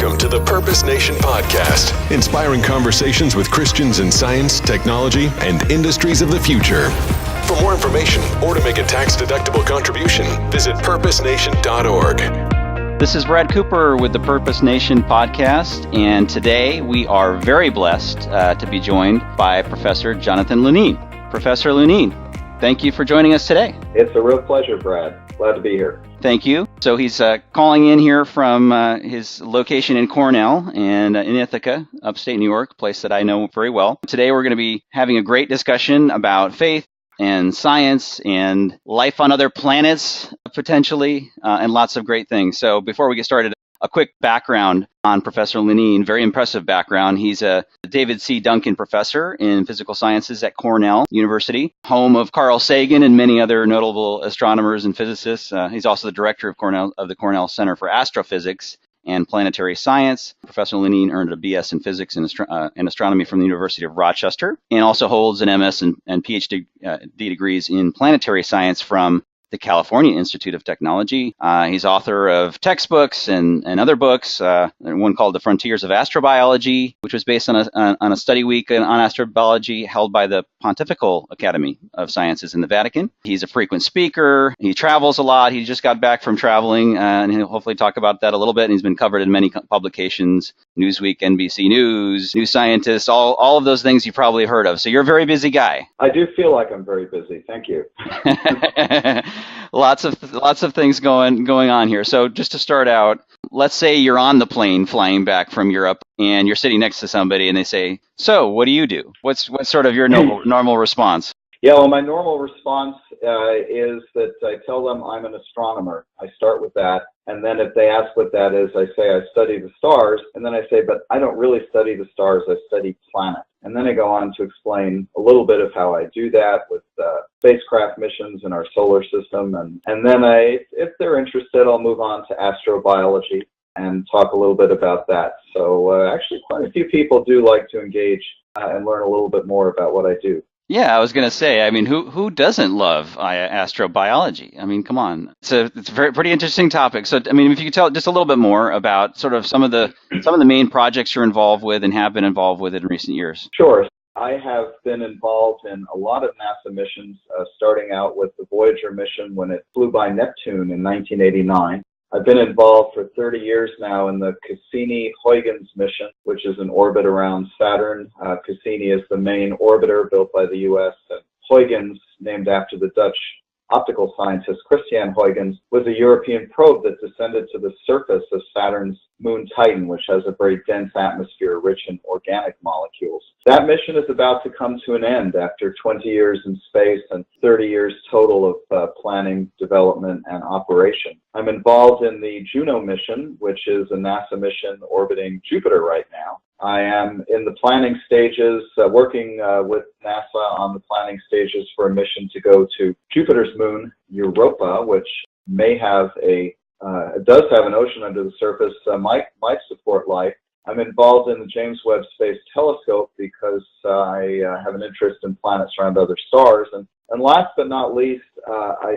Welcome to the Purpose Nation podcast, inspiring conversations with Christians in science, technology, and industries of the future. For more information or to make a tax-deductible contribution, visit purposenation.org. This is Brad Cooper with the Purpose Nation podcast, and today we are very blessed to be joined by Professor Jonathan Lunine. Professor Lunine, thank you for joining us today. It's a real pleasure, Brad. Glad to be here. Thank you. So he's calling in here from his location in Cornell and in Ithaca, upstate New York, a place that I know very well. Today we're going to be having a great discussion about faith and science and life on other planets, potentially, and lots of great things. So before we get started, a quick background on Professor Lunine, very impressive background. He's a David C. Duncan Professor in Physical Sciences at Cornell University, home of Carl Sagan and many other notable astronomers and physicists. He's also the director of the Cornell Center for Astrophysics and Planetary Science. Professor Lunine earned a BS in Physics and Astronomy from the University of Rochester, and also holds an MS and PhD degrees in Planetary Science from the California Institute of Technology. He's author of textbooks and other books, one called The Frontiers of Astrobiology, which was based on a study week on astrobiology held by the Pontifical Academy of Sciences in the Vatican. He's a frequent speaker. He travels a lot. He just got back from traveling, and he'll hopefully talk about that a little bit. And he's been covered in many publications, Newsweek, NBC News, New Scientist, all of those things you've probably heard of. So you're a very busy guy. I do feel like I'm very busy. Thank you. Lots of things going on here. So just to start out, let's say you're on the plane flying back from Europe and you're sitting next to somebody and they say, "So, what do you do?" What's sort of your normal response? Yeah, well, my normal response is that I tell them I'm an astronomer. I start with that. And then if they ask what that is, I say I study the stars. And then I say, but I don't really study the stars. I study planets. And then I go on to explain a little bit of how I do that with spacecraft missions in our solar system. And then if they're interested, I'll move on to astrobiology and talk a little bit about that. So actually quite a few people do like to engage and learn a little bit more about what I do. Yeah, I was going to say, I mean, who doesn't love astrobiology? I mean, come on. It's a pretty interesting topic. So, I mean, if you could tell just a little bit more about sort of some of the main projects you're involved with and have been involved with in recent years. Sure. I have been involved in a lot of NASA missions, starting out with the Voyager mission when it flew by Neptune in 1989. I've been involved for 30 years now in the Cassini-Huygens mission, which is an orbit around Saturn. Cassini is the main orbiter built by the U.S., and Huygens, named after the Dutch optical scientist Christian Huygens, was a European probe that descended to the surface of Saturn's moon Titan, which has a very dense atmosphere rich in organic molecules. That mission is about to come to an end after 20 years in space and 30 years total of planning, development, and operation. I'm involved in the Juno mission, which is a NASA mission orbiting Jupiter right now. I am in the planning stages, working with NASA on the planning stages for a mission to go to Jupiter's moon, Europa, which may have does have an ocean under the surface, might support life. I'm involved in the James Webb Space Telescope because I have an interest in planets around other stars. And last but not least, I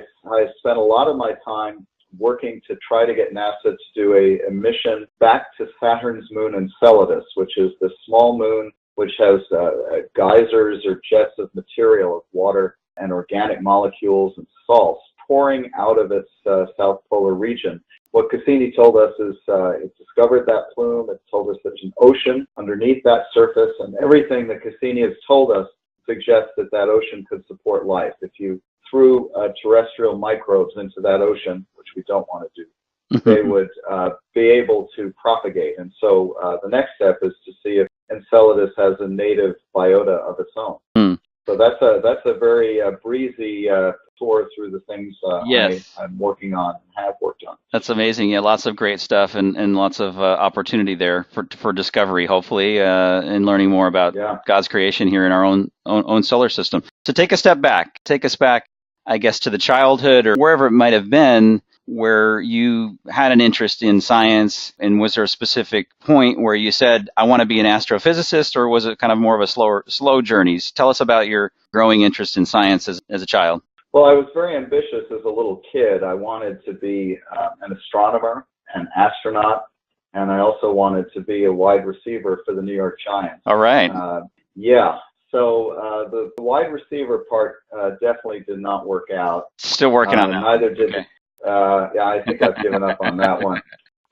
spent a lot of my time working to try to get NASA to do a mission back to Saturn's moon Enceladus, which is the small moon which has geysers or jets of material, of water and organic molecules and salts pouring out of its south polar region. What Cassini told us is it discovered that plume. It told us there's an ocean underneath that surface, and everything that Cassini has told us suggests that ocean could support life. If you threw terrestrial microbes into that ocean, which we don't want to do, they would be able to propagate. And so the next step is to see if Enceladus has a native biota of its own. So that's a very breezy tour through the things I'm working on and have worked on. That's amazing. Yeah, lots of great stuff and lots of opportunity there for discovery, hopefully, and learning more about God's creation here in our own solar system. So take a step back. Take us back, I guess, to the childhood or wherever it might have been where you had an interest in science, and was there a specific point where you said, I want to be an astrophysicist, or was it kind of more of a slow journeys? Tell us about your growing interest in science as a child. Well, I was very ambitious as a little kid. I wanted to be an astronomer, an astronaut, and I also wanted to be a wide receiver for the New York Giants. All right. Yeah. So the wide receiver part definitely did not work out. Still working on that. Neither did. Okay. Yeah, I think I've given up on that one.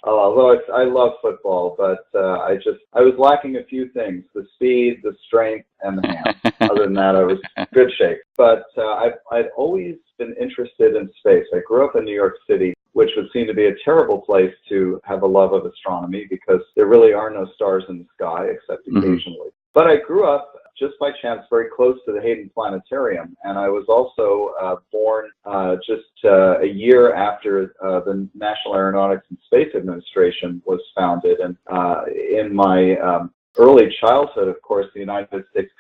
Although I love football, but I was lacking a few things: the speed, the strength, and the hands. Other than that, I was in good shape. But I'd always been interested in space. I grew up in New York City, which would seem to be a terrible place to have a love of astronomy because there really are no stars in the sky except occasionally. But I grew up just by chance very close to the Hayden Planetarium, and I was also born just a year after the National Aeronautics and Space Administration was founded. And in my early childhood, of course, the United States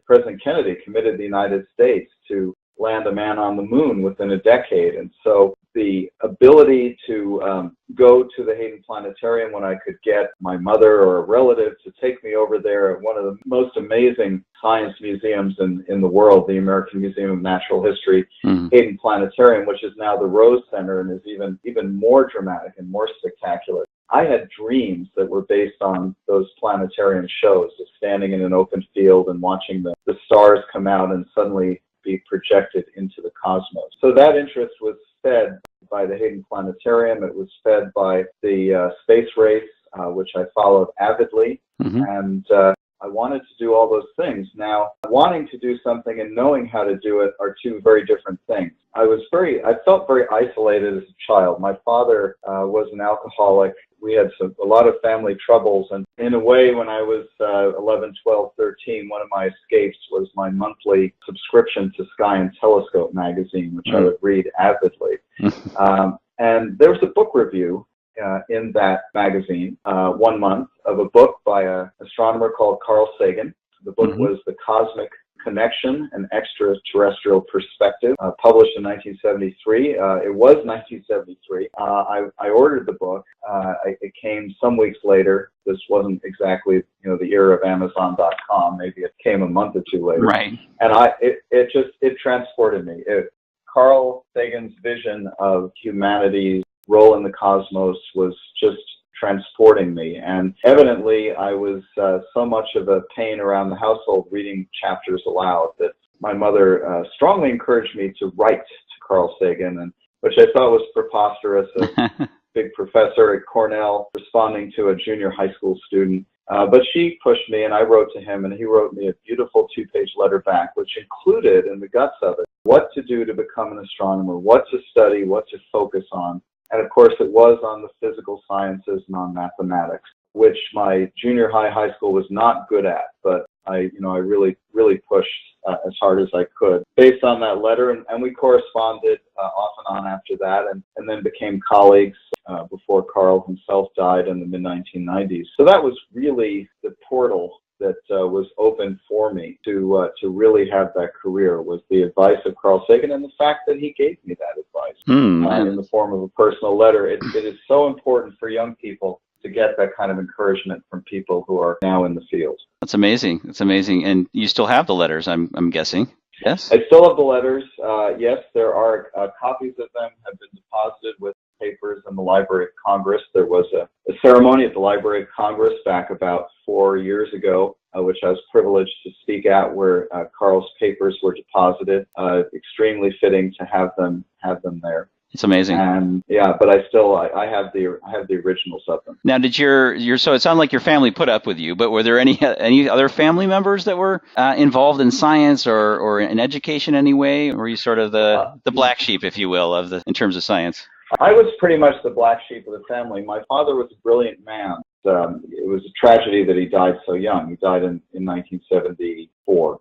President Kennedy committed the United States to land a man on the moon within a decade. And so the ability to go to the Hayden Planetarium when I could get my mother or a relative to take me over there at one of the most amazing science museums in the world, the American Museum of Natural History, Hayden Planetarium, which is now the Rose Center and is even more dramatic and more spectacular. I had dreams that were based on those planetarium shows, of standing in an open field and watching the stars come out and suddenly be projected into the cosmos. So that interest was fed by the Hayden Planetarium. It was fed by the space race, which I followed avidly. And I wanted to do all those things. Now, wanting to do something and knowing how to do it are two very different things. I felt very isolated as a child. My father was an alcoholic. We had a lot of family troubles. And in a way, when I was 11, 12, 13, one of my escapes was my monthly subscription to Sky and Telescope magazine, which I would read avidly. And there was a book review in that magazine 1 month of a book by an astronomer called Carl Sagan. The book was The Cosmic Connection, an Extraterrestrial Perspective, published in 1973. It was 1973. I ordered the book. It came some weeks later. This wasn't exactly, the era of Amazon.com. Maybe it came a month or two later. Right. And it transported me. Carl Sagan's vision of humanity's role in the cosmos was just transporting me. And evidently, I was so much of a pain around the household reading chapters aloud that my mother strongly encouraged me to write to Carl Sagan, and which I thought was preposterous. A big professor at Cornell responding to a junior high school student. But she pushed me, and I wrote to him, and he wrote me a beautiful 2-page letter back, which included, in the guts of it, what to do to become an astronomer, what to study, what to focus on. And of course, it was on the physical sciences and on mathematics, which my junior high school was not good at. But I really pushed as hard as I could based on that letter. And we corresponded off and on after that, and then became colleagues before Carl himself died in the mid-1990s. So that was really the portal that was open for me to really have that career, was the advice of Carl Sagan and the fact that he gave me that advice in the form of a personal letter. It is so important for young people to get that kind of encouragement from people who are now in the field. That's amazing. That's amazing. And you still have the letters, I'm guessing. Yes? I still have the letters. Yes, there are copies of them have been deposited with papers in the Library of Congress. There was a ceremony at the Library of Congress back about 4 years ago, which I was privileged to speak at, where Carl's papers were deposited. Extremely fitting to have them there. It's amazing. And yeah, but I have the originals of them. Now, did so it sounded like your family put up with you, but were there any other family members that were involved in science or in education in any way? Or were you sort of the black sheep, if you will, in terms of science? I was pretty much the black sheep of the family. My father was a brilliant man. It was a tragedy that he died so young. He died in 1974.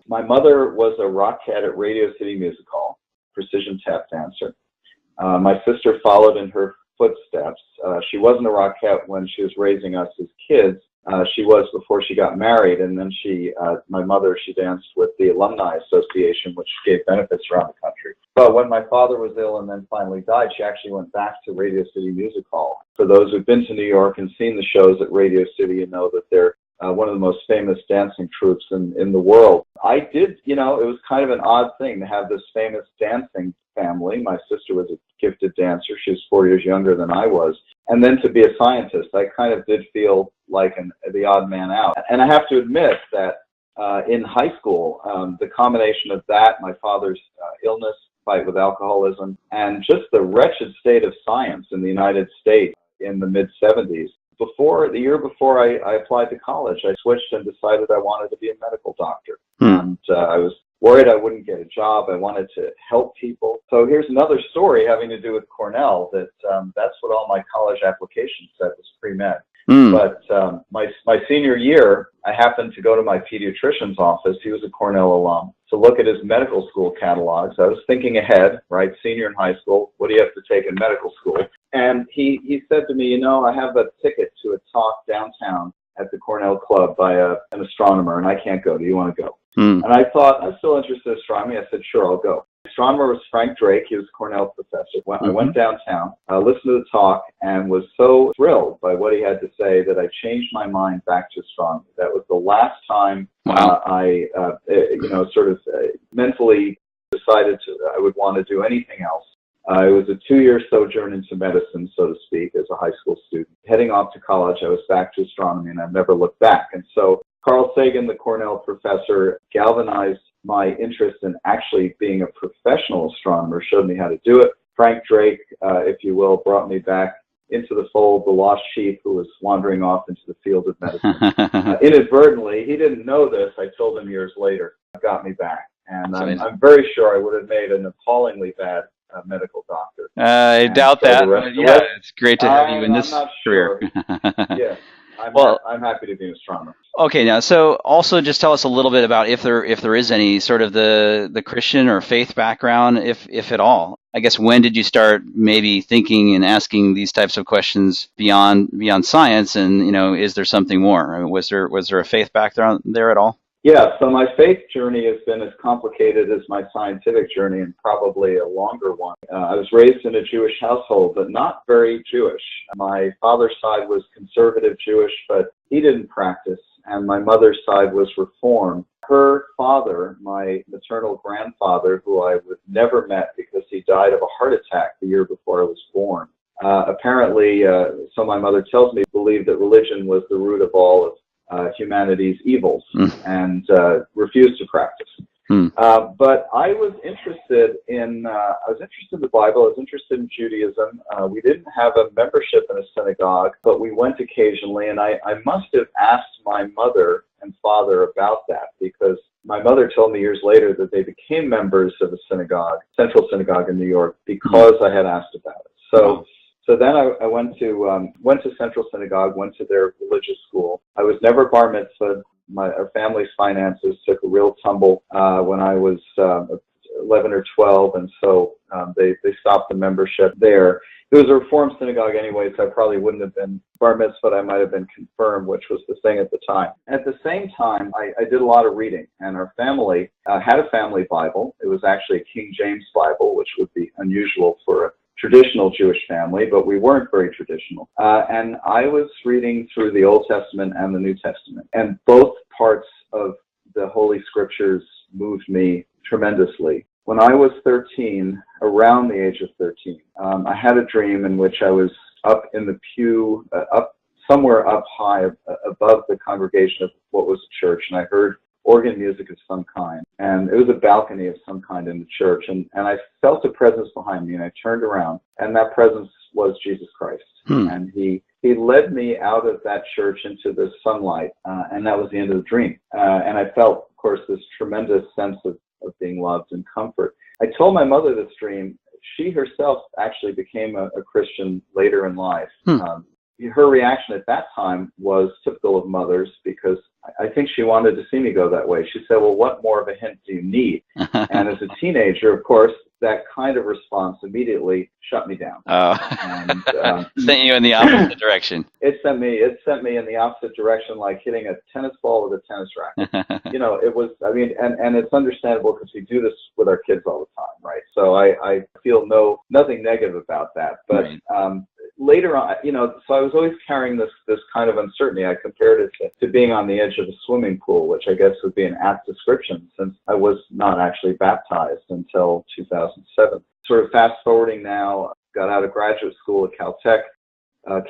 My mother was a rockette at Radio City Music Hall, precision tap dancer. My sister followed in her footsteps. She wasn't a rockette when she was raising us as kids. She was before she got married, and then my mother danced with the Alumni Association, which gave benefits around the country. But when my father was ill and then finally died, she actually went back to Radio City Music Hall. For those who've been to New York and seen the shows at Radio City, you know that they're one of the most famous dancing troupes in the world. I did, it was kind of an odd thing to have this famous dancing family. My sister was a gifted dancer. She was 4 years younger than I was. and then to be a scientist. I kind of did feel like the odd man out. And I have to admit that in high school, the combination of that, my father's illness, fight with alcoholism, and just the wretched state of science in the United States in the mid-'70s. The year before I applied to college, I switched and decided I wanted to be a medical doctor. And I was worried I wouldn't get a job. I wanted to help people. So here's another story having to do with Cornell, that's what all my college applications said was pre-med. But my senior year, I happened to go to my pediatrician's office. He was a Cornell alum, to look at his medical school catalogs. I was thinking ahead, right? Senior in high school, what do you have to take in medical school? And he said to me, I have a ticket to a talk downtown at the Cornell Club by an astronomer, and I can't go. Do you want to go? And I thought, I'm still interested in astronomy. I said, sure, I'll go. The astronomer was Frank Drake. He was a Cornell professor. I went downtown, listened to the talk, and was so thrilled by what he had to say that I changed my mind back to astronomy. That was the last time I mentally decided I would want to do anything else. It was a 2-year sojourn into medicine, so to speak, as a high school student. Heading off to college, I was back to astronomy, and I've never looked back. And so Carl Sagan, the Cornell professor, galvanized my interest in actually being a professional astronomer, showed me how to do it. Frank Drake, if you will, brought me back into the fold, the lost sheep who was wandering off into the field of medicine. Inadvertently, he didn't know this, I told him years later, got me back. And I'm very sure I would have made an appallingly bad medical doctor. I doubt that. Yeah, it's great to have you in this career. Yeah. I'm happy to be an astronomer. Okay, now, so also just tell us a little bit about if there is any sort of the Christian or faith background, if at all. I guess when did you start maybe thinking and asking these types of questions beyond science, and is there something more? I mean, was there a faith background there at all? Yeah, so my faith journey has been as complicated as my scientific journey, and probably a longer one. I was raised in a Jewish household, but not very Jewish. My father's side was conservative Jewish, but he didn't practice, and my mother's side was Reformed. Her father, my maternal grandfather, who I would never met because he died of a heart attack the year before I was born, apparently, so my mother tells me, believed that religion was the root of all of humanity's evils, and refused to practice. But I was interested in the Bible. I was interested in Judaism. We didn't have a membership in a synagogue, but we went occasionally, and I must have asked my mother and father about that, because my mother told me years later that they became members of a synagogue, Central Synagogue in New York, because I had asked about it. So then I went to Central Synagogue, went to their religious school. I was never bar mitzvahed. Our family's finances took a real tumble when I was 11 or 12, and so they stopped the membership there. It was a Reformed synagogue anyway, so I probably wouldn't have been bar mitzvahed. I might have been confirmed, which was the thing at the time. At the same time, I did a lot of reading, and our family had a family Bible. It was actually a King James Bible, which would be unusual for a traditional Jewish family, but we weren't very traditional. And I was reading through the Old Testament and the New Testament, and both parts of the Holy Scriptures moved me tremendously. When I was 13, around the age of 13, I had a dream in which I was up in the pew, somewhere up high above the congregation of what was a church, and I heard organ music of some kind, and it was a balcony of some kind in the church, and I felt a presence behind me, and I turned around, and that presence was Jesus Christ. And he led me out of that church into the sunlight, and that was the end of the dream. And I felt, of course, this tremendous sense of being loved and comfort. I told my mother this dream. She herself actually became a Christian later in life. Her reaction at that time was typical of mothers, because I think she wanted to see me go that way. She said, well, what more of a hint do you need? And as a teenager, of course, that kind of response immediately shut me down. And, sent you in the opposite direction. It sent me in the opposite direction, like hitting a tennis ball with a tennis racket. It was, and it's understandable because we do this with our kids all the time, right? So I feel nothing negative about that. But right. Later on, so I was always carrying this kind of uncertainty. I compared it to being on the edge of a swimming pool, which I guess would be an apt description, since I was not actually baptized until 2007. Sort of fast forwarding now, got out of graduate school at Caltech,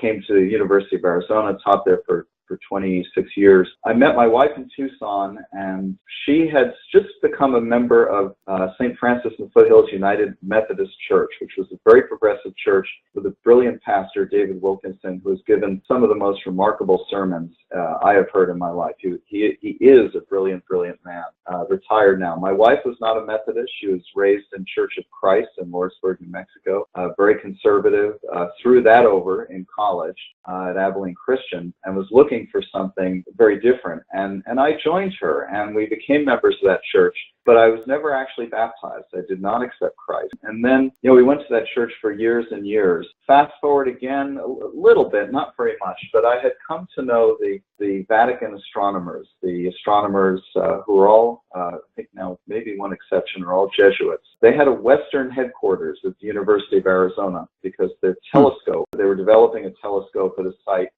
came to the University of Arizona, taught there for 26 years. I met my wife in Tucson, and she had just become a member of St. Francis and Foothills United Methodist Church, which was a very progressive church with a brilliant pastor, David Wilkinson, who has given some of the most remarkable sermons I have heard in my life. He is a brilliant, brilliant man, retired now. My wife was not a Methodist. She was raised in Church of Christ in Lawrenceburg, New Mexico, very conservative, threw that over in college at Abilene Christian, and was looking for something very different. And I joined her, and we became members of that church, but I was never actually baptized. I did not accept Christ. And then, we went to that church for years and years. Fast forward again, a little bit, not very much, but I had come to know the Vatican astronomers, the astronomers who are all, I think now maybe one exception, are all Jesuits. They had a Western headquarters at the University of Arizona because their telescope, they were developing a telescope at a site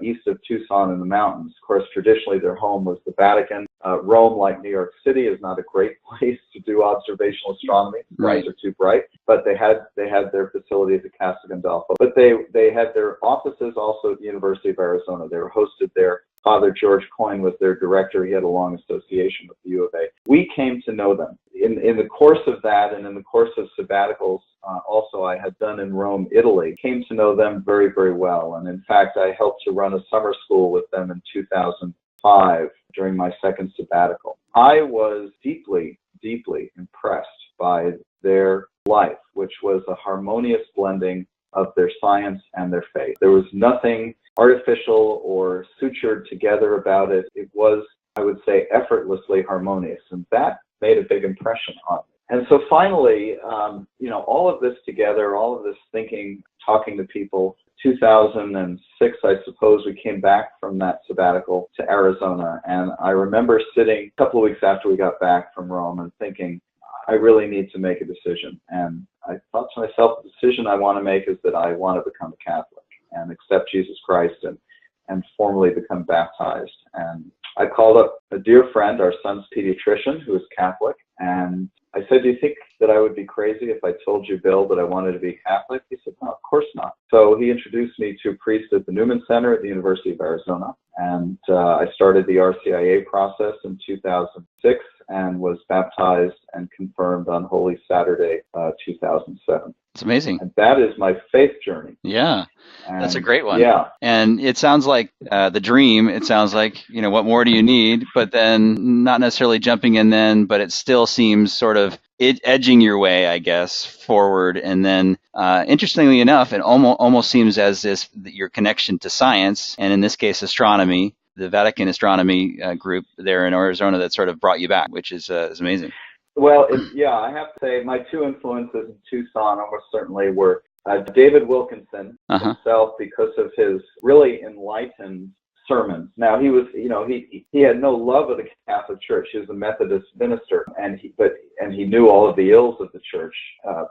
east of Tucson in the mountains. Of course, traditionally their home was the Vatican. Rome, like New York City, is not a great place to do observational astronomy. The Right. stars are too bright. But they had their facilities at Casa Gandolfo. But they had their offices also at the University of Arizona. They were hosted there. Father George Coyne was their director. He had a long association with the U of A. We came to know them. In the course of that, and in the course of sabbaticals also I had done in Rome, Italy, came to know them very, very well. And in fact, I helped to run a summer school with them in 2005 during my second sabbatical. I was deeply, deeply impressed by their life, which was a harmonious blending of their science and their faith. There was nothing artificial or sutured together about it. It was, I would say, effortlessly harmonious, and that made a big impression on me. And so finally, all of this together, all of this thinking, talking to people, 2006, I suppose, we came back from that sabbatical to Arizona, and I remember sitting a couple of weeks after we got back from Rome and thinking, I really need to make a decision. And I thought to myself, the decision I want to make is that I want to become a Catholic and accept Jesus Christ and formally become baptized. And I called up a dear friend, our son's pediatrician, who is Catholic, and I said, do you think that I would be crazy if I told you, Bill, that I wanted to be Catholic? He said, no, of course not. So he introduced me to a priest at the Newman Center at the University of Arizona, and I started the RCIA process in 2006 and was baptized and confirmed on Holy Saturday, 2007. It's amazing. And that is my faith journey. Yeah, And that's a great one. Yeah. And it sounds like the dream. It sounds like, what more do you need? But then not necessarily jumping in then, but it still seems sort of edging your way, I guess, forward. And then interestingly enough, it almost seems as if your connection to science, and in this case, astronomy, the Vatican astronomy group there in Arizona, that sort of brought you back, which is amazing. Well, I have to say my two influences in Tucson almost certainly were David Wilkinson himself, because of his really enlightened sermons. Now, he was, he had no love of the Catholic Church. He was a Methodist minister, and he knew all of the ills of the church.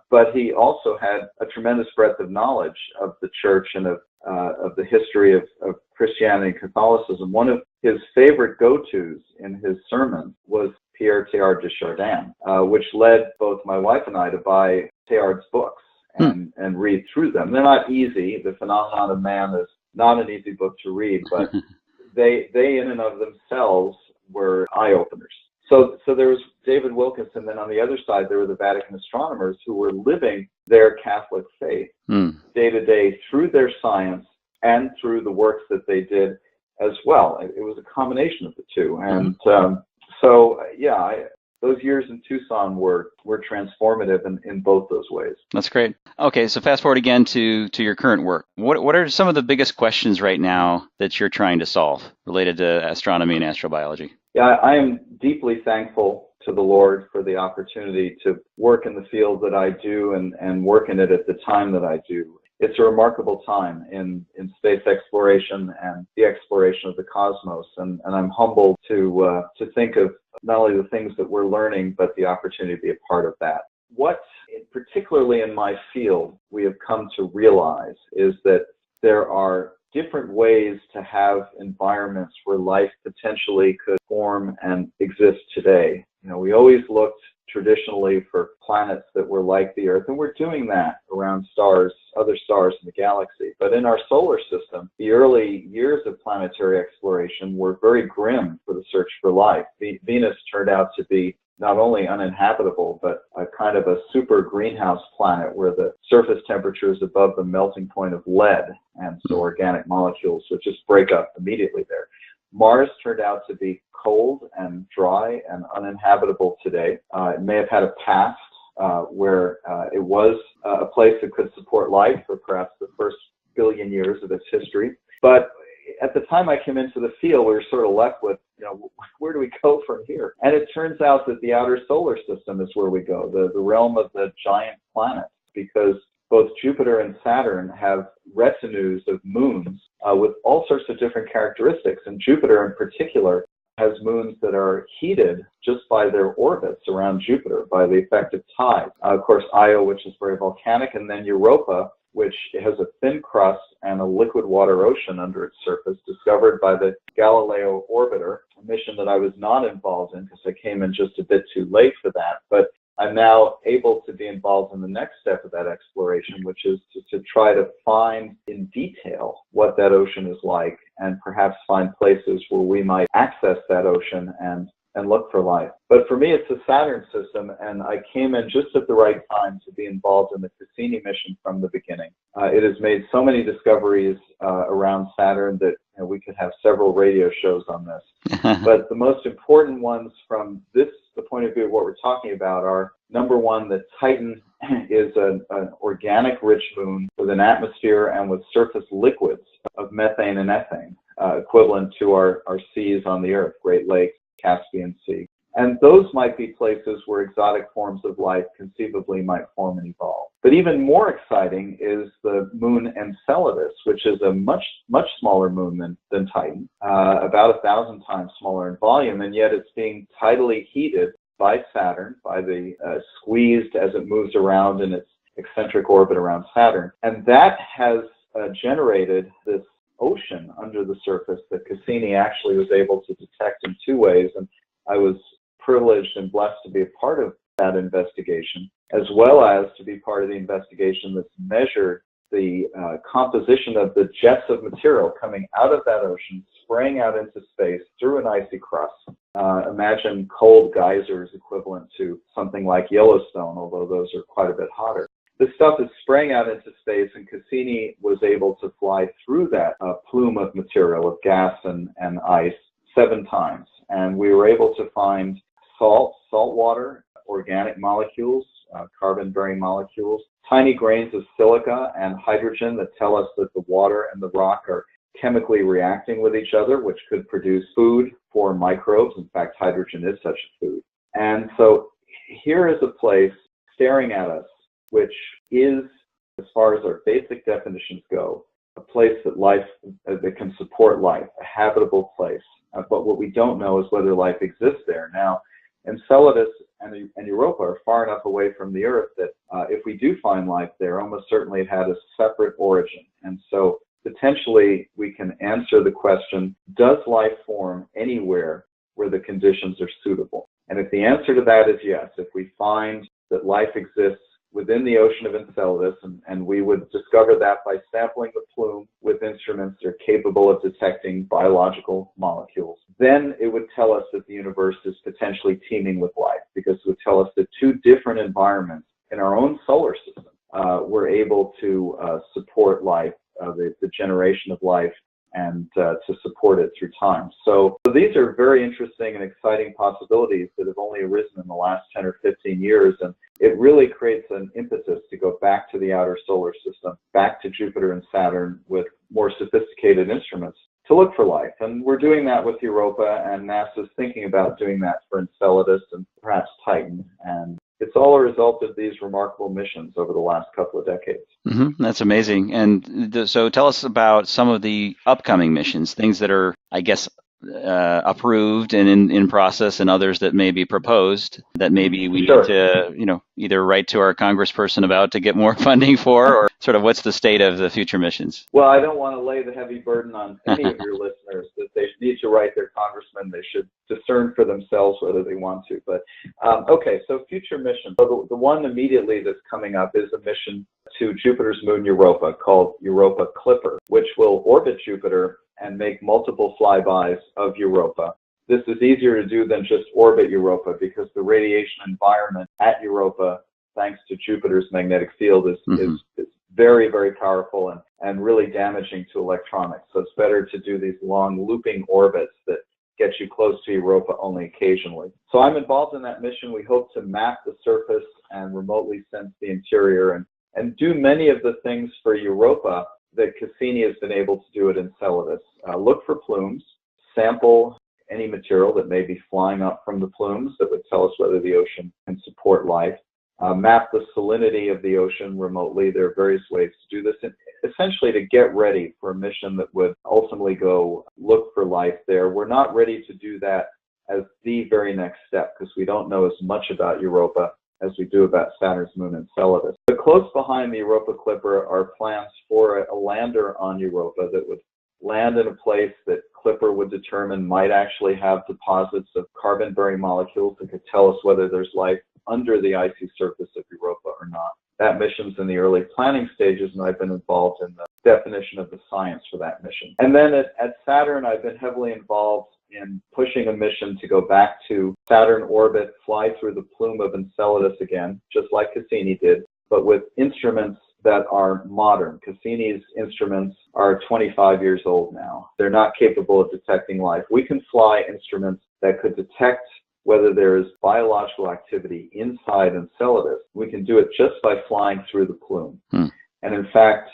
But he also had a tremendous breadth of knowledge of the church and of the history of Christianity and Catholicism. One of his favorite go-tos in his sermons was Pierre Teilhard de Chardin, which led both my wife and I to buy Teilhard's books and read through them. They're not easy. The Phenomenon of Man is not an easy book to read, but they in and of themselves were eye-openers. So there was David Wilkinson, then on the other side there were the Vatican astronomers who were living their Catholic faith day to day through their science and through the works that they did as well. It was a combination of the two. And those years in Tucson were transformative in both those ways. That's great. Okay, so fast forward again to your current work. What are some of the biggest questions right now that you're trying to solve related to astronomy and astrobiology? Yeah, I am deeply thankful to the Lord for the opportunity to work in the field that I do and work in it at the time that I do. It's a remarkable time in space exploration and the exploration of the cosmos, and I'm humbled to think of not only the things that we're learning, but the opportunity to be a part of that. What, particularly in my field, we have come to realize is that there are different ways to have environments where life potentially could form and exist today. We always looked traditionally for planets that were like the Earth, and we're doing that around stars, other stars in the galaxy. But in our solar system, the early years of planetary exploration were very grim for the search for life. Venus turned out to be not only uninhabitable, but a kind of a super greenhouse planet where the surface temperature is above the melting point of lead, and so organic molecules would just break up immediately there. Mars turned out to be cold and dry and uninhabitable today. It may have had a past where it was a place that could support life for perhaps the first billion years of its history. But at the time I came into the field, we were sort of left with, where do we go from here? And it turns out that the outer solar system is where we go, the realm of the giant planets, because both Jupiter and Saturn have retinues of moons with all sorts of different characteristics. And Jupiter in particular has moons that are heated just by their orbits around Jupiter, by the effect of tides. Of course, Io, which is very volcanic, and then Europa, which has a thin crust and a liquid water ocean under its surface, discovered by the Galileo orbiter, a mission that I was not involved in because I came in just a bit too late for that. But I'm now able to be involved in the next step of that exploration, which is to try to find in detail what that ocean is like and perhaps find places where we might access that ocean and look for life. But for me, it's a Saturn system, and I came in just at the right time to be involved in the Cassini mission from the beginning. It has made so many discoveries around Saturn that we could have several radio shows on this. But the most important ones from the point of view of what we're talking about are, number one, that Titan is an organic-rich moon with an atmosphere and with surface liquids of methane and ethane, equivalent to our seas on the Earth, Great Lakes, Caspian Sea. And those might be places where exotic forms of life conceivably might form and evolve. But even more exciting is the moon Enceladus, which is a much smaller moon than Titan, about 1,000 times smaller in volume, and yet it's being tidally heated by Saturn, by the squeezed as it moves around in its eccentric orbit around Saturn. And that has generated this ocean under the surface that Cassini actually was able to detect in two ways. And I was privileged and blessed to be a part of that investigation, as well as to be part of the investigation that's measured the composition of the jets of material coming out of that ocean, spraying out into space through an icy crust. Imagine cold geysers equivalent to something like Yellowstone, although those are quite a bit hotter. This stuff is spraying out into space, and Cassini was able to fly through that plume of material, of gas and ice, 7 times. And we were able to find salt water, organic molecules, carbon-bearing molecules, tiny grains of silica and hydrogen that tell us that the water and the rock are chemically reacting with each other, which could produce food for microbes. In fact, hydrogen is such a food. And so here is a place staring at us, which is, as far as our basic definitions go, a place that can support life, a habitable place. But what we don't know is whether life exists there. Now, Enceladus and Europa are far enough away from the Earth that if we do find life there, almost certainly it had a separate origin. And so potentially we can answer the question, does life form anywhere where the conditions are suitable? And if the answer to that is yes, if we find that life exists within the ocean of Enceladus, and we would discover that by sampling the plume with instruments that are capable of detecting biological molecules, then it would tell us that the universe is potentially teeming with life, because it would tell us that 2 different environments in our own solar system were able to support life, the generation of life, and to support it through time. So these are very interesting and exciting possibilities that have only arisen in the last 10 or 15 years, and it really creates an impetus to go back to the outer solar system, back to Jupiter and Saturn with more sophisticated instruments to look for life. And we're doing that with Europa, and NASA's thinking about doing that for Enceladus and perhaps Titan. And it's all a result of these remarkable missions over the last couple of decades. Mm-hmm. That's amazing. And so tell us about some of the upcoming missions, things that are, I guess, approved and in process, and others that may be proposed that maybe we Sure. need to, either write to our congressperson about to get more funding for, or sort of what's the state of the future missions? Well, I don't want to lay the heavy burden on any of your listeners that they need to write their congressman. They should discern for themselves whether they want to. But okay, so future missions. So the one immediately that's coming up is a mission to Jupiter's moon Europa called Europa Clipper, which will orbit Jupiter and make multiple flybys of Europa. This is easier to do than just orbit Europa because the radiation environment at Europa, thanks to Jupiter's magnetic field, is very, very powerful and really damaging to electronics. So it's better to do these long looping orbits that get you close to Europa only occasionally. So I'm involved in that mission. We hope to map the surface and remotely sense the interior and do many of the things for Europa that Cassini has been able to do at Enceladus. Look for plumes, sample any material that may be flying up from the plumes that would tell us whether the ocean can support life. Map the salinity of the ocean remotely. There are various ways to do this, and essentially to get ready for a mission that would ultimately go look for life there. We're not ready to do that as the very next step because we don't know as much about Europa as we do about Saturn's moon Enceladus. But close behind the Europa Clipper are plans for a lander on Europa that would land in a place that Clipper would determine might actually have deposits of carbon-bearing molecules that could tell us whether there's life under the icy surface of Europa or not. That mission's in the early planning stages, and I've been involved in the definition of the science for that mission. And then at Saturn, I've been heavily involved in pushing a mission to go back to Saturn orbit, fly through the plume of Enceladus again, just like Cassini did, but with instruments that are modern. Cassini's instruments are 25 years old now. They're not capable of detecting life. We can fly instruments that could detect whether there is biological activity inside Enceladus. We can do it just by flying through the plume. And in fact,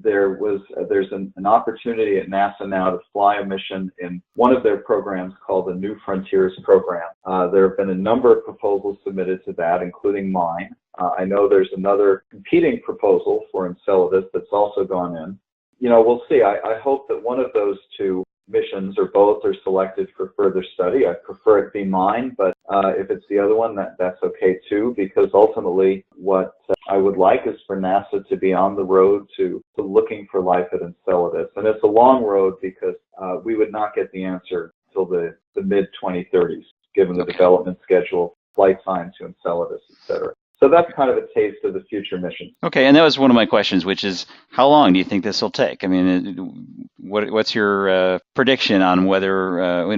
there's an opportunity at NASA now to fly a mission in one of their programs called the New Frontiers program. There have been a number of proposals submitted to that, including mine. I know there's another competing proposal for Enceladus that's also gone in. We'll see. I hope that one of those two missions or both are selected for further study. I prefer it be mine, but if it's the other one, that's okay too, because ultimately what I would like is for NASA to be on the road to looking for life at Enceladus. And it's a long road because we would not get the answer till the mid-2030s, given the development schedule, flight time to Enceladus, etc. So that's kind of a taste of the future mission. Okay, and that was one of my questions, which is, how long do you think this will take? I mean, what's your prediction on whether,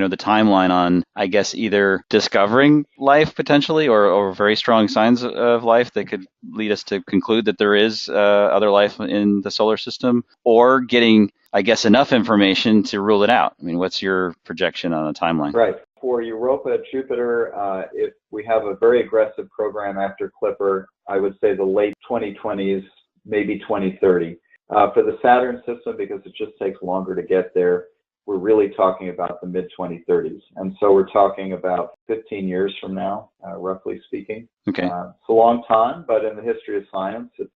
the timeline on, I guess, either discovering life potentially or very strong signs of life that could lead us to conclude that there is other life in the solar system, or getting, I guess, enough information to rule it out? I mean, what's your projection on a timeline? Right. For Europa, Jupiter, if we have a very aggressive program after Clipper, I would say the late 2020s, maybe 2030. For the Saturn system, because it just takes longer to get there, we're really talking about the mid-2030s. And so we're talking about 15 years from now, roughly speaking. Okay. It's a long time, but in the history of science, it's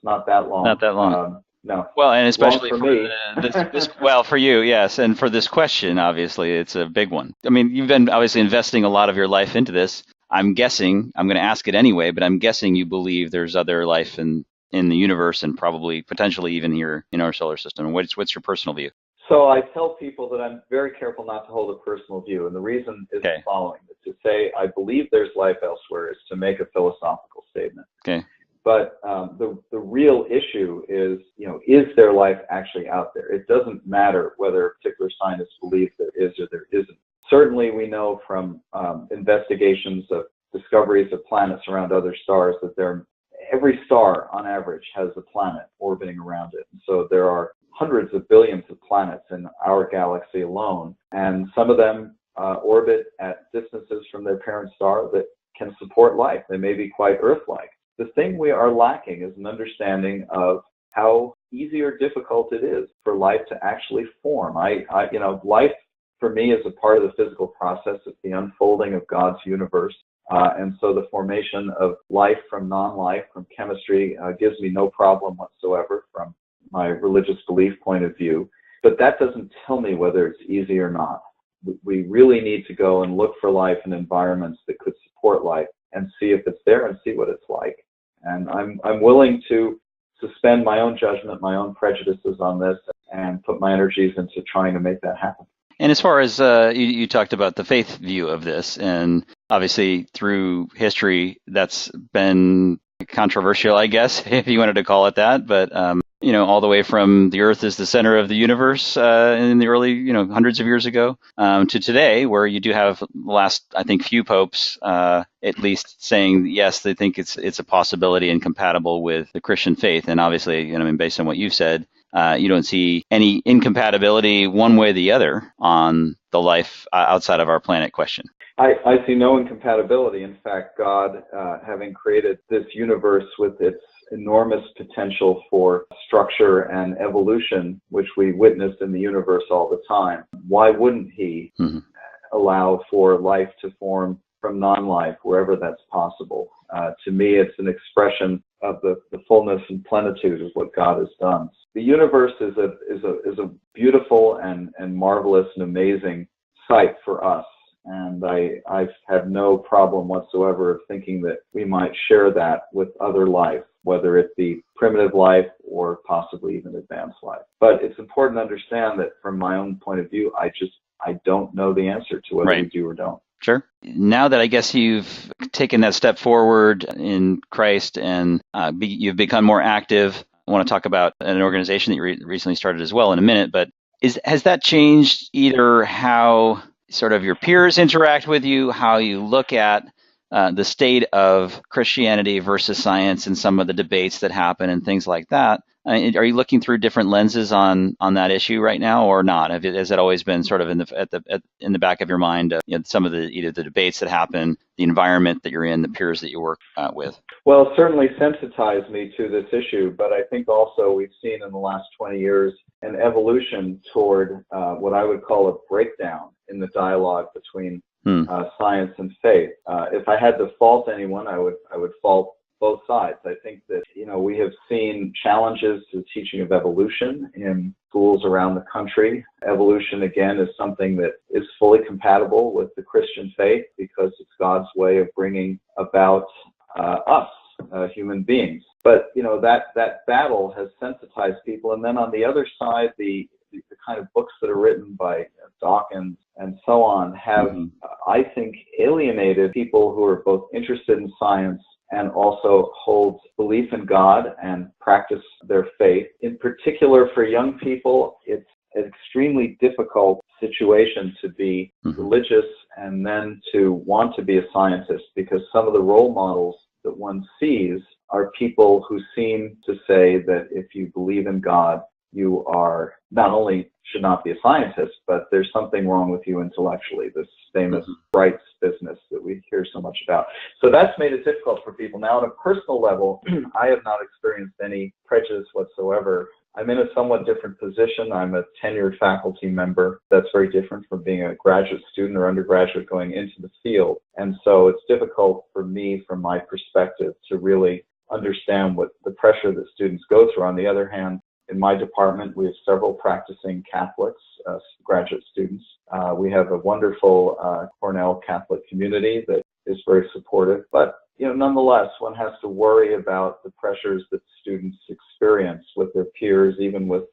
not that long. Not that long. No. Well, and especially for me. For you, yes. And for this question, obviously, it's a big one. I mean, you've been obviously investing a lot of your life into this. I'm guessing, I'm going to ask it anyway, but I'm guessing you believe there's other life in the universe and probably potentially even here in our solar system. What's your personal view? So I tell people that I'm very careful not to hold a personal view. And the reason is the following. To say I believe there's life elsewhere is to make a philosophical statement. Okay. But the real issue is, is there life actually out there? It doesn't matter whether a particular scientist believes there is or there isn't. Certainly we know from investigations of discoveries of planets around other stars that every star on average has a planet orbiting around it. And so there are hundreds of billions of planets in our galaxy alone, and some of them orbit at distances from their parent star that can support life. They may be quite Earth-like. The thing we are lacking is an understanding of how easy or difficult it is for life to actually form. Life for me is a part of the physical process. It's the unfolding of God's universe. And so the formation of life from non-life, from chemistry, gives me no problem whatsoever from my religious belief point of view. But that doesn't tell me whether it's easy or not. we really need to go and look for life in environments that could support life and see if it's there and see what it's like. And I'm willing to suspend my own judgment, my own prejudices on this, and put my energies into trying to make that happen. And as far as you talked about the faith view of this, and obviously through history, that's been controversial, I guess, if you wanted to call it that. But, all the way from the Earth is the center of the universe in the early, hundreds of years ago to today, where you do have the last, I think, few popes at least saying, yes, they think it's a possibility and compatible with the Christian faith. And obviously, based on what you've said, you don't see any incompatibility one way or the other on the life outside of our planet question. I see no incompatibility. In fact, God, having created this universe with its enormous potential for structure and evolution, which we witnessed in the universe all the time, why wouldn't he allow for life to form from non-life wherever that's possible? To me, it's an expression of the fullness and plenitude of what God has done. The universe is a beautiful and marvelous and amazing sight for us. And I've had no problem whatsoever of thinking that we might share that with other life, whether it be primitive life or possibly even advanced life. But it's important to understand that from my own point of view, I don't know the answer to whether we do or don't. Sure. Now that I guess you've taken that step forward in Christ and you've become more active, I want to talk about an organization that you recently started as well in a minute, but has that changed either how sort of your peers interact with you, how you look at the state of Christianity versus science and some of the debates that happen and things like that? Are you looking through different lenses on that issue right now, or not? Has it always been sort of in the back of your mind, some of either the debates that happen, the environment that you're in, the peers that you work with? Well, it certainly sensitized me to this issue, but I think also we've seen in the last 20 years an evolution toward what I would call a breakdown in the dialogue between science and faith. If I had to fault anyone, I would fault both sides. I think that, we have seen challenges to the teaching of evolution in schools around the country. Evolution, again, is something that is fully compatible with the Christian faith because it's God's way of bringing about us, human beings. But, that battle has sensitized people. And then on the other side, the kind of books that are written by Dawkins and so on have, I think, alienated people who are both interested in science and also hold belief in God and practice their faith. In particular, for young people, it's an extremely difficult situation to be religious and then to want to be a scientist, because some of the role models that one sees are people who seem to say that if you believe in God, you are not only should not be a scientist, but there's something wrong with you intellectually, this famous rights business that we hear so much about. So that's made it difficult for people. Now, on a personal level, I have not experienced any prejudice whatsoever. I'm in a somewhat different position. I'm a tenured faculty member. That's very different from being a graduate student or undergraduate going into the field. And so it's difficult for me, from my perspective, to really understand what the pressure that students go through. On the other hand, in my department, we have several practicing Catholics, graduate students. We have a wonderful Cornell Catholic community that is very supportive. But, nonetheless, one has to worry about the pressures that students experience with their peers, even with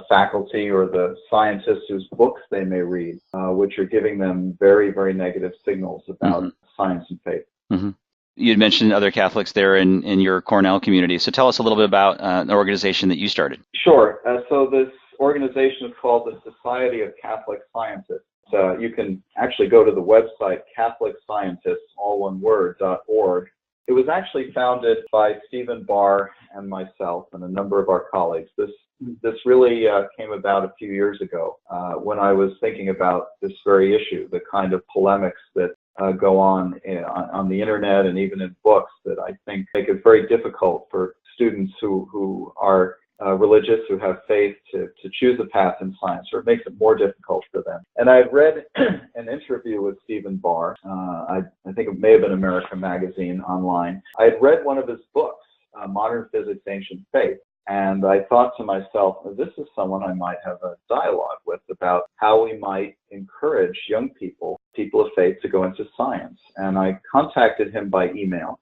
faculty or the scientists whose books they may read, which are giving them very, very negative signals about science and faith. You had mentioned other Catholics there in your Cornell community. So tell us a little bit about the organization that you started. Sure. So this organization is called the Society of Catholic Scientists. You can actually go to the website catholicscientists, all one word, .org. It was actually founded by Stephen Barr and myself and a number of our colleagues. This really came about a few years ago when I was thinking about this very issue, the kind of polemics that go on the internet and even in books that I think make it very difficult for students who are religious, who have faith, to choose a path in science, or it makes it more difficult for them. And I had read an interview with Stephen Barr. I think it may have been America Magazine online. I had read one of his books, Modern Physics, Ancient Faith. And I thought to myself, this is someone I might have a dialogue with about how we might encourage young people of faith, to go into science. And I contacted him by email.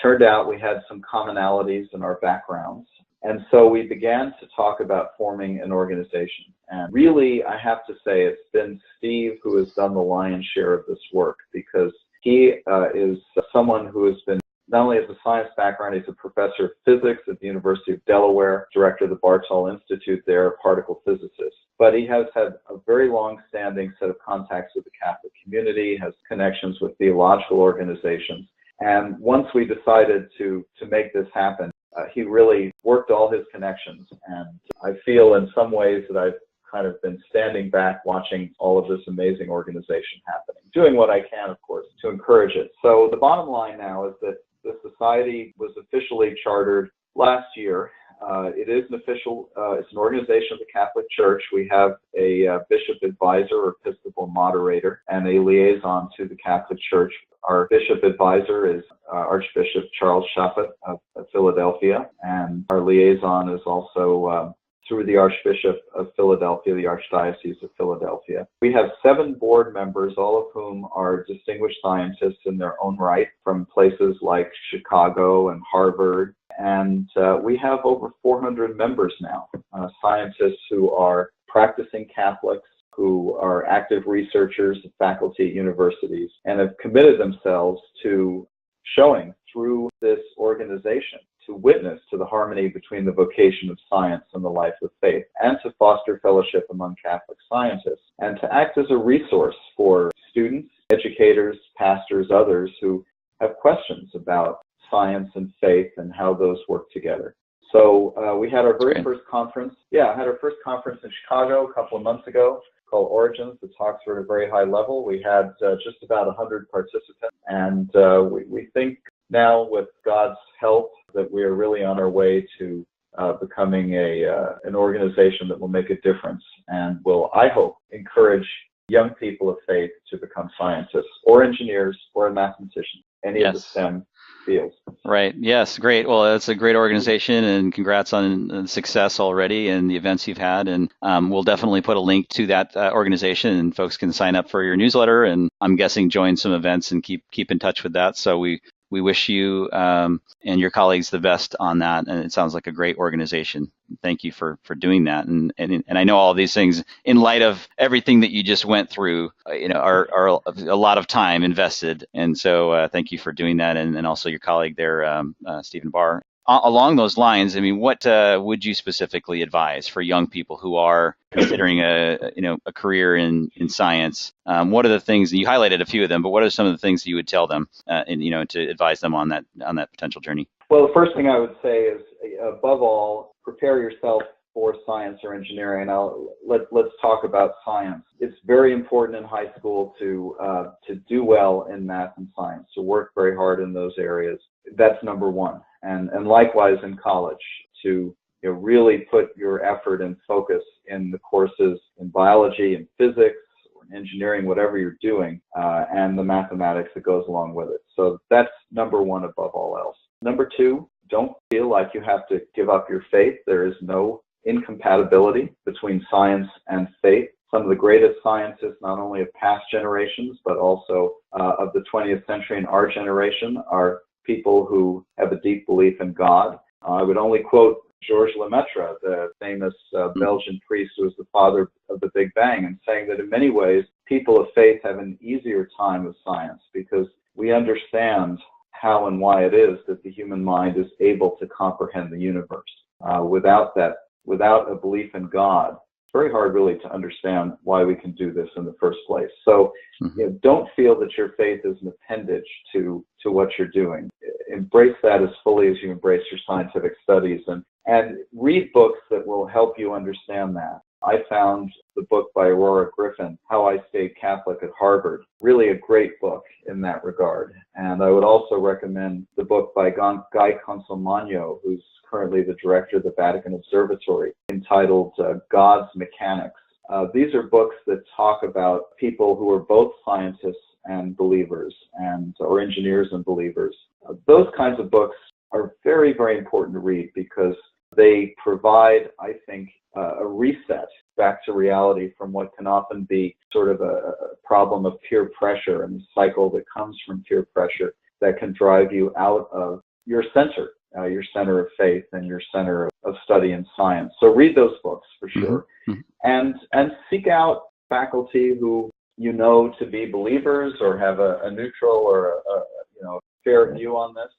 Turned out we had some commonalities in our backgrounds. And so we began to talk about forming an organization. And really, I have to say, it's been Steve who has done the lion's share of this work, because he is someone who has been, not only has a science background, he's a professor of physics at the University of Delaware, director of the Bartol Institute there, a particle physicist. But he has had a very long-standing set of contacts with the Catholic community, has connections with theological organizations. And once we decided to make this happen, he really worked all his connections. And I feel in some ways that I've kind of been standing back watching all of this amazing organization happening, doing what I can, of course, to encourage it. So the bottom line now is that the society was officially chartered last year. It is it's an organization of the Catholic Church. We have a bishop advisor or episcopal moderator and a liaison to the Catholic Church. Our bishop advisor is Archbishop Charles Shafat of Philadelphia, and our liaison is also through the Archbishop of Philadelphia, the Archdiocese of Philadelphia. We have 7 board members, all of whom are distinguished scientists in their own right, from places like Chicago and Harvard. And we have over 400 members now, scientists who are practicing Catholics, who are active researchers and faculty at universities, and have committed themselves to showing through this organization to witness to the harmony between the vocation of science and the life of faith, and to foster fellowship among Catholic scientists, and to act as a resource for students, educators, pastors, others who have questions about science and faith and how those work together. So we had our very first conference. I had our first conference in Chicago a couple of months ago called Origins. The talks were at a very high level. We had just about 100 participants, and we think now, with God's help, that we are really on our way to becoming an organization that will make a difference and will, I hope, encourage young people of faith to become scientists or engineers or mathematicians, any of the STEM fields. Right. Yes. Great. Well, that's a great organization, and congrats on the success already and the events you've had. And we'll definitely put a link to that organization, and folks can sign up for your newsletter, and I'm guessing join some events and keep in touch with that. So we wish you and your colleagues the best on that. And it sounds like a great organization. Thank you for doing that. And I know all of these things, in light of everything that you just went through, are a lot of time invested. And so thank you for doing that. And also your colleague there, Stephen Barr. Along those lines, I mean, what would you specifically advise for young people who are considering a career in science? What are the things, you highlighted a few of them, but what are some of the things that you would tell them, to advise them on that potential journey? Well, the first thing I would say is, above all, prepare yourself for science or engineering. Let's talk about science. It's very important in high school to do well in math and science, to work very hard in those areas. That's number one. And likewise in college, to really put your effort and focus in the courses in biology and physics or engineering, whatever you're doing, and the mathematics that goes along with it. So that's number one above all else. Number two, don't feel like you have to give up your faith. There is no incompatibility between science and faith. Some of the greatest scientists, not only of past generations, but also of the 20th century and our generation, are people who have a deep belief in God. I would only quote Georges Lemaitre, the famous Belgian priest who was the father of the Big Bang, and saying that in many ways, people of faith have an easier time with science because we understand how and why it is that the human mind is able to comprehend the universe. Without a belief in God, it's very hard really to understand why we can do this in the first place. So don't feel that your faith is an appendage to what you're doing. Embrace that as fully as you embrace your scientific studies, and read books that will help you understand that. I found the book by Aurora Griffin, How I Stayed Catholic at Harvard, really a great book in that regard. And I would also recommend the book by Guy Consolmagno, who's currently the director of the Vatican Observatory, entitled God's Mechanics. These are books that talk about people who are both scientists and believers, or engineers and believers. Those kinds of books are very, very important to read because They provide, I think, a reset back to reality from what can often be sort of a problem of peer pressure and the cycle that comes from peer pressure that can drive you out of your center of faith and your center of study and science. So read those books for sure. Mm-hmm. And seek out faculty who you know to be believers or have a neutral or a fair view on this.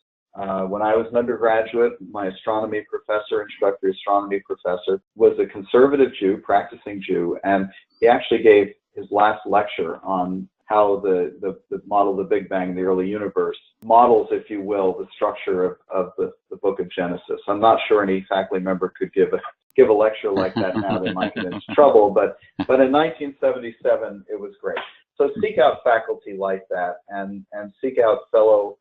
When I was an undergraduate, my astronomy professor, introductory astronomy professor, was a conservative Jew, practicing Jew, and he actually gave his last lecture on how the model of the Big Bang, the early universe, models, if you will, the structure of the book of Genesis. I'm not sure any faculty member could give a lecture like that now. They might get into trouble, but in 1977, it was great. So seek out faculty like that and seek out fellow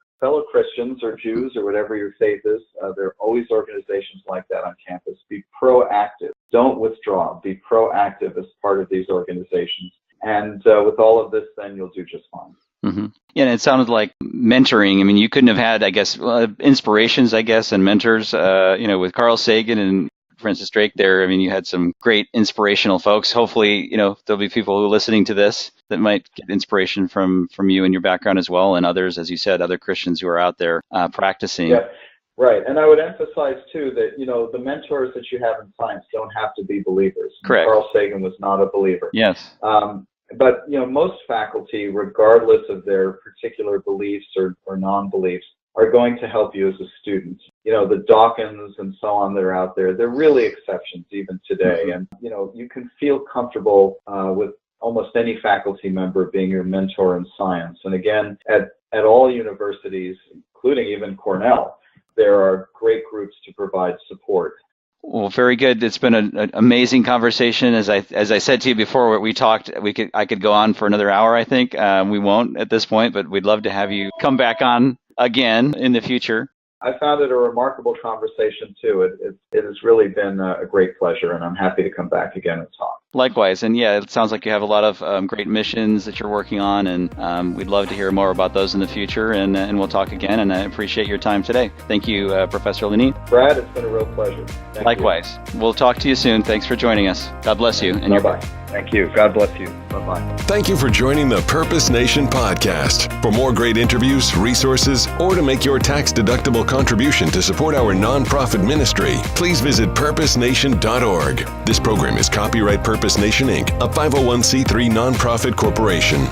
Christians or Jews or whatever your faith is. There are always organizations like that on campus. Be proactive. Don't withdraw. Be proactive as part of these organizations. And with all of this, then you'll do just fine. Mm-hmm. Yeah, and it sounded like mentoring. I mean, you couldn't have had, I guess, inspirations, I guess, and mentors, with Carl Sagan and Francis Drake there. I mean, you had some great inspirational folks. Hopefully, there'll be people who are listening to this that might get inspiration from you and your background as well, and others, as you said, other Christians who are out there practicing. Yeah, right. And I would emphasize, too, that, the mentors that you have in science don't have to be believers. Correct. Carl Sagan was not a believer. Yes. But, most faculty, regardless of their particular beliefs or non-beliefs, are going to help you as a student. The Dawkins and so on that are out there, they're really exceptions even today. And, you can feel comfortable with almost any faculty member being your mentor in science. And again, at all universities, including even Cornell, there are great groups to provide support. Well, very good. It's been an amazing conversation. As I said to you before, we talked. I could go on for another hour. I think we won't at this point, but we'd love to have you come back on again in the future. I found it a remarkable conversation too. It has really been a great pleasure, and I'm happy to come back again and talk. Likewise, and yeah, it sounds like you have a lot of great missions that you're working on, and we'd love to hear more about those in the future, and we'll talk again, and I appreciate your time today. Thank you, Professor Lunine. Brad, it's been a real pleasure. Likewise. We'll talk to you soon. Thanks for joining us. God bless you. And bye-bye. Thank you. God bless you. Bye-bye. Thank you for joining the Purpose Nation podcast. For more great interviews, resources, or to make your tax-deductible contribution to support our nonprofit ministry, please visit purposenation.org. This program is copyright Purpose Nation, Inc., a 501c3 nonprofit corporation.